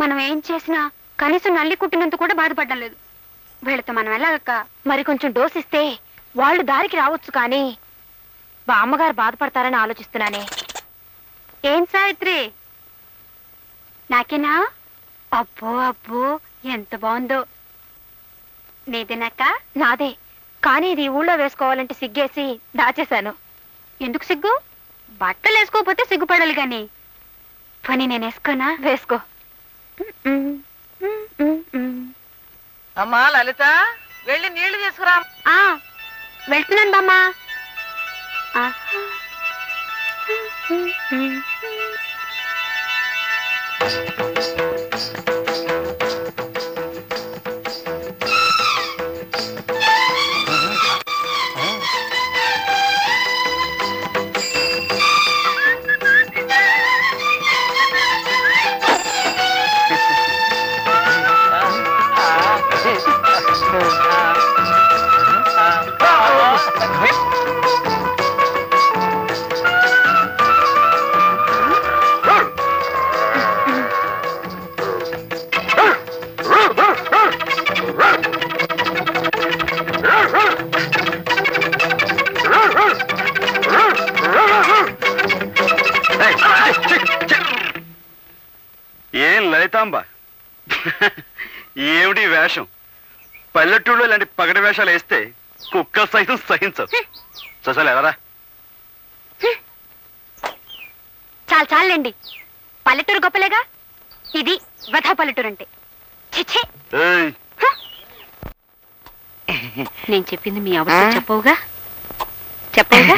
మనం ఏం చేసినా కనీసం నల్లి కుట్టినంత కూడా బాధపడడం లేదు. వీళ్ళతో మనం వెళ్ళాక మరి కొంచెం డోస్ ఇస్తే వాళ్ళు దారికి రావచ్చు. కానీ బామ్మగారు బాధపడతారని ఆలోచిస్తున్నానే. ఏం సావిత్రి, నాకేనా? అబ్బో అబ్బో, ఎంత బాగుందో. నీదేనాక? నాదే, కానీ ఇది ఊళ్ళో వేసుకోవాలంటే సిగ్గేసి దాచేశాను. ఎందుకు సిగ్గు? బట్టలు వేసుకోకపోతే సిగ్గుపడాలి గాని. పని నేను వేసుకోనా? వేసుకో. అమ్మా లలిత, వెళ్ళి నీళ్లు తీసుకురా. వెళ్తున్నాను బామ్మా. ఏం లలితాంబ, ఏమిటి వేషం? పల్లెటూళ్ళు ఇలాంటి పగటి వేషాలు వేస్తే కుక్క సైతం సహించవు. చూసాలి ఎవరా? చాలు చాలండి, పల్లెటూరు గొప్పలేగా. ఇది వధా పల్లెటూరు అంటే. నేను చెప్పింది మీ అవసరం చెప్పవుగా? చెప్పవుగా?